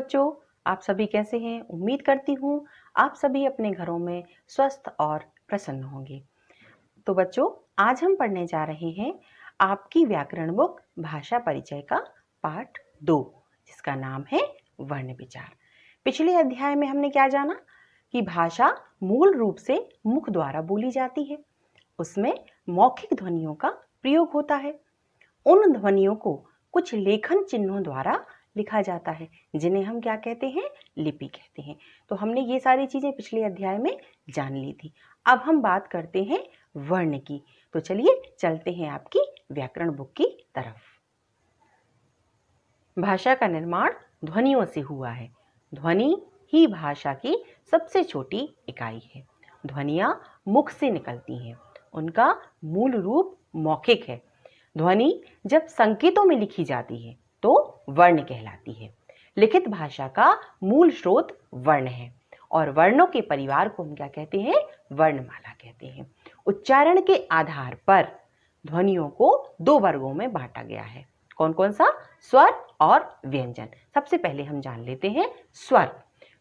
बच्चों, आप सभी कैसे हैं? उम्मीद करती हूँ आप सभी अपने घरों में स्वस्थ और प्रसन्न होंगे। तो बच्चों, आज हम पढ़ने जा रहे हैं आपकी व्याकरण बुक भाषा परिचय का पाठ 2, जिसका नाम है वर्ण विचार। पिछले अध्याय में हमने क्या जाना कि भाषा मूल रूप से मुख द्वारा बोली जाती है। उसमें मौखिक ध्वनियों का प्रयोग होता है। उन ध्वनियों को कुछ लेखन चिन्हों द्वारा लिखा जाता है, जिन्हें हम क्या कहते हैं? लिपि कहते हैं। तो हमने ये सारी चीजें पिछले अध्याय में जान ली थी। अब हम बात करते हैं वर्ण की। तो चलिए चलते हैं आपकी व्याकरण बुक की तरफ। भाषा का निर्माण ध्वनियों से हुआ है। ध्वनि ही भाषा की सबसे छोटी इकाई है। ध्वनियां मुख से निकलती हैं। उनका मूल रूप मौखिक है। ध्वनि जब संकेतों में लिखी जाती है तो वर्ण कहलाती है। लिखित भाषा का मूल स्रोत वर्ण है और वर्णों के परिवार को हम क्या कहते हैं? वर्णमाला कहते हैं। उच्चारण के आधार पर ध्वनियों को 2 वर्गों में बांटा गया है। कौन कौन सा? स्वर और व्यंजन। सबसे पहले हम जान लेते हैं स्वर।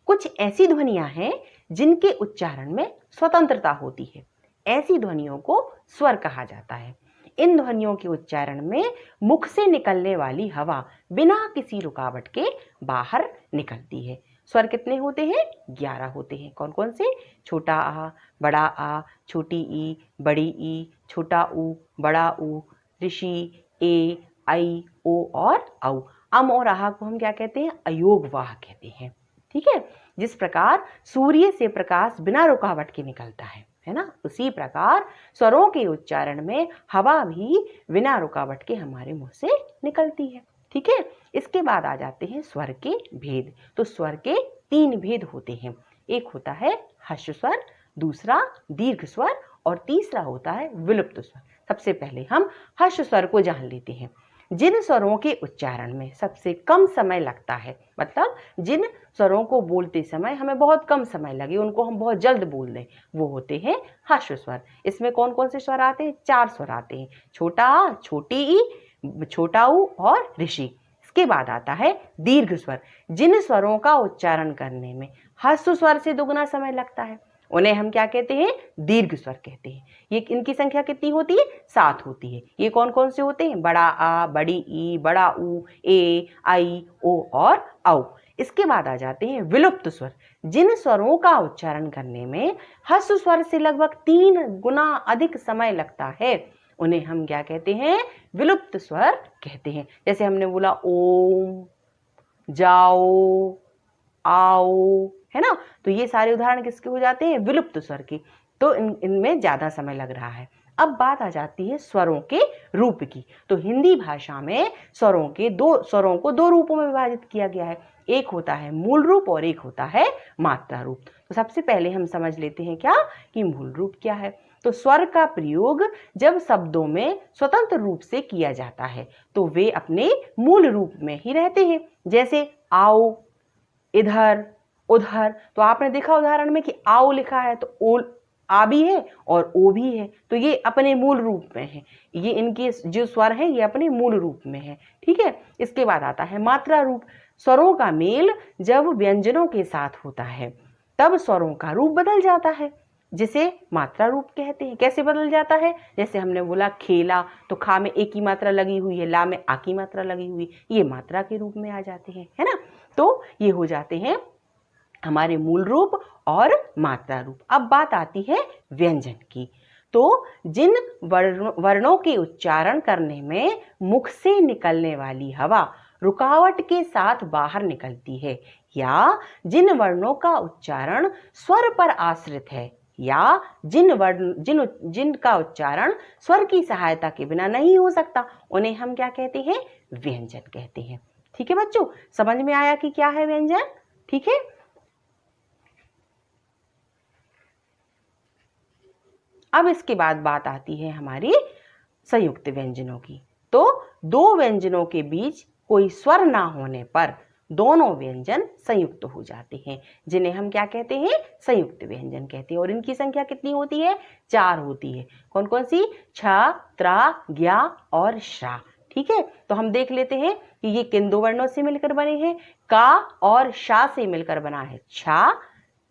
कुछ ऐसी ध्वनियां हैं जिनके उच्चारण में स्वतंत्रता होती है। ऐसी ध्वनियों को स्वर कहा जाता है। इन ध्वनियों के उच्चारण में मुख से निकलने वाली हवा बिना किसी रुकावट के बाहर निकलती है। स्वर कितने होते हैं? 11 होते हैं। कौन कौन से? छोटा आ, बड़ा आ, छोटी ई, बड़ी ई, छोटा ऊ, बड़ा ऊ, ऋषि, ए, आई, ओ और औ। अम और आह को हम क्या कहते हैं? अयोगवाह कहते हैं। ठीक है। जिस प्रकार सूर्य से प्रकाश बिना रुकावट के निकलता है ना, उसी प्रकार स्वरों के उच्चारण में हवा भी बिना रुकावट के हमारे मुंह से निकलती है। ठीक है। इसके बाद आ जाते हैं स्वर के भेद। तो स्वर के 3 भेद होते हैं। एक होता है ह्रस्व स्वर, दूसरा दीर्घ स्वर और तीसरा होता है विलुप्त स्वर। सबसे पहले हम ह्रस्व स्वर को जान लेते हैं। जिन स्वरों के उच्चारण में सबसे कम समय लगता है, मतलब जिन स्वरों को बोलते समय हमें बहुत कम समय लगे, उनको हम बहुत जल्द बोल दें, वो होते हैं ह्रस्व स्वर। इसमें कौन कौन से स्वर आते हैं? 4 स्वर आते हैं। छोटा आ, छोटी ई, छोटा ऊ और ऋषि। इसके बाद आता है दीर्घ स्वर। जिन स्वरों का उच्चारण करने में ह्रस्व स्वर से दुगना समय लगता है, उन्हें हम क्या कहते हैं? दीर्घ स्वर कहते हैं। ये इनकी संख्या कितनी होती है? 7 होती है। ये कौन कौन से होते हैं? बड़ा आ, बड़ी ई, बड़ा ऊ, ए, आई, ओ और औ। इसके बाद आ जाते हैं विलुप्त स्वर। जिन स्वरों का उच्चारण करने में ह्रस्व स्वर से लगभग 3 गुना अधिक समय लगता है, उन्हें हम क्या कहते हैं? विलुप्त स्वर कहते हैं। जैसे हमने बोला ओम, जाओ, आओ, है ना। तो ये सारे उदाहरण किसके हो जाते हैं? विलुप्त स्वर के। तो इनमें ज्यादा समय लग रहा है। अब बात आ जाती है स्वरों के रूप की। तो हिंदी भाषा में स्वरों को 2 रूपों में विभाजित किया गया है। एक होता है मूल रूप और एक होता है मात्रा रूप। तो सबसे पहले हम समझ लेते हैं क्या कि मूल रूप क्या है। तो स्वर का प्रयोग जब शब्दों में स्वतंत्र रूप से किया जाता है तो वे अपने मूल रूप में ही रहते हैं। जैसे आओ, इधर, उधर। तो आपने देखा उदाहरण में कि आओ लिखा है तो ओ आ भी है और ओ भी है, तो ये अपने मूल रूप में है। ये इनके जो स्वर हैं ये अपने मूल रूप में है। ठीक है। इसके बाद आता है मात्रा रूप। स्वरों का मेल जब व्यंजनों के साथ होता है तब स्वरों का रूप बदल जाता है, जिसे मात्रा रूप कहते हैं। कैसे बदल जाता है? जैसे हमने बोला खेला, तो खा में एक ही मात्रा लगी हुई है, ला में आ की मात्रा लगी हुई, ये मात्रा के रूप में आ जाते हैं, है ना। तो ये हो जाते हैं हमारे मूल रूप और मात्रा रूप। अब बात आती है व्यंजन की। तो जिन वर्णों के उच्चारण करने में मुख से निकलने वाली हवा रुकावट के साथ बाहर निकलती है, या जिन वर्णों का उच्चारण स्वर पर आश्रित है, या जिनका उच्चारण स्वर की सहायता के बिना नहीं हो सकता, उन्हें हम क्या कहते हैं? व्यंजन कहते हैं। ठीक है बच्चों, समझ में आया कि क्या है व्यंजन? ठीक है। अब इसके बाद बात आती है हमारी संयुक्त व्यंजनों की। तो 2 व्यंजनों के बीच कोई स्वर ना होने पर दोनों व्यंजन संयुक्त हो जाते हैं, जिन्हें हम क्या कहते हैं? संयुक्त व्यंजन कहते हैं। और इनकी संख्या कितनी होती है? 4 होती है। कौन कौन सी? छ, त्र, ज्ञ और श्रा। ठीक है, तो हम देख लेते हैं कि ये किन दो वर्णों से मिलकर बने हैं। का और शा से मिलकर बना है छा,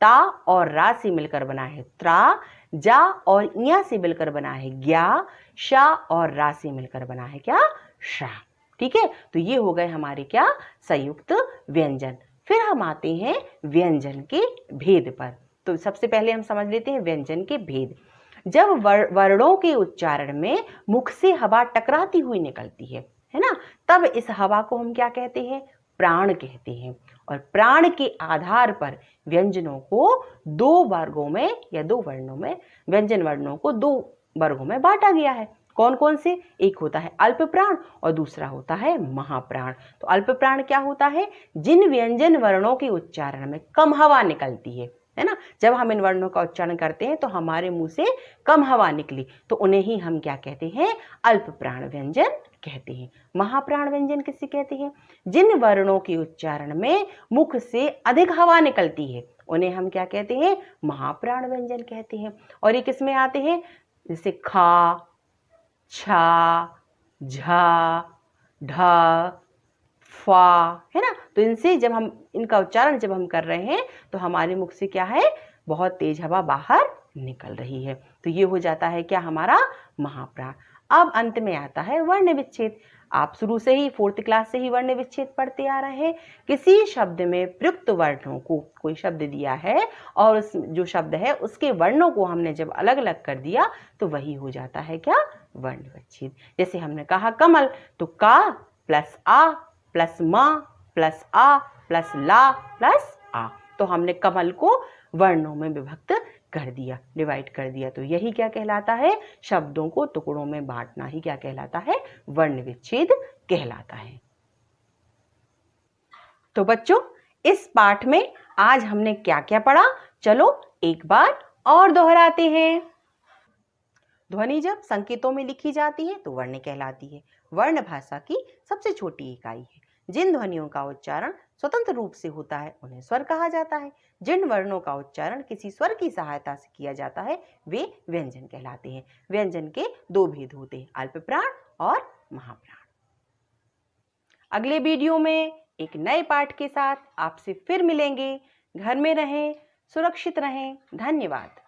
ता और रा से मिलकर बना है त्रा, जा और इया से मिलकर बना है ज्ञा, शा और रा से मिलकर बना है क्या, शा। ठीक है, तो ये हो गए हमारे क्या, संयुक्त व्यंजन। फिर हम आते हैं व्यंजन के भेद पर। तो सबसे पहले हम समझ लेते हैं व्यंजन के भेद। जब वर्णों के उच्चारण में मुख से हवा टकराती हुई निकलती है ना, तब इस हवा को हम क्या कहते हैं, प्राण कहते हैं। और प्राण के आधार पर व्यंजनों को दो वर्गों में या दो वर्णों में, व्यंजन वर्णों को दो वर्गों में बांटा गया है। कौन कौन से, एक होता है अल्प प्राण और दूसरा होता है महाप्राण। तो अल्प प्राण क्या होता है, जिन व्यंजन वर्णों के उच्चारण में कम हवा निकलती है ना, जब हम इन वर्णों का उच्चारण करते हैं तो हमारे मुंह से कम हवा निकली, तो उन्हें ही हम क्या कहते हैं, अल्प प्राण व्यंजन कहते हैं। महाप्राण व्यंजन किसे कहते हैं, जिन वर्णों के उच्चारण में मुख से अधिक हवा निकलती है उन्हें हम क्या कहते हैं, महाप्राण व्यंजन कहते हैं। और ये किस में आते हैं, जैसे खा, छा, झा, ढ, फा, है ना। तो इनसे जब हम इनका उच्चारण जब हम कर रहे हैं तो हमारे मुख से क्या है, बहुत तेज हवा बाहर निकल रही है। तो ये हो जाता है क्या, हमारा महाप्राण। अब अंत में आता है वर्ण विच्छेद। आप शुरू से ही 4th क्लास से ही वर्ण विच्छेद पढ़ते आ रहे हैं। किसी शब्द में प्रयुक्त वर्णों को, कोई शब्द दिया है और उस जो शब्द है उसके वर्णों को हमने जब अलग अलग कर दिया तो वही हो जाता है क्या, वर्ण विच्छेद। जैसे हमने कहा कमल, तो का प्लस आ प्लस मा प्लस आ प्लस ला प्लस आ, तो हमने कमल को वर्णों में विभक्त कर दिया, डिवाइड कर दिया। तो यही क्या कहलाता है, शब्दों को टुकड़ों में बांटना ही क्या कहलाता है, वर्ण विच्छेद कहलाता है। तो बच्चों, इस पाठ में आज हमने क्या क्या पढ़ा, चलो एक बार और दोहराते हैं। ध्वनि जब संकेतों में लिखी जाती है तो वर्ण कहलाती है। वर्ण भाषा की सबसे छोटी इकाई है। जिन ध्वनियों का उच्चारण स्वतंत्र रूप से होता है उन्हें स्वर कहा जाता है। जिन वर्णों का उच्चारण किसी स्वर की सहायता से किया जाता है वे व्यंजन कहलाते हैं। व्यंजन के दो भेद होते हैं, अल्प प्राण और महाप्राण। अगले वीडियो में एक नए पाठ के साथ आपसे फिर मिलेंगे। घर में रहें, सुरक्षित रहें। धन्यवाद।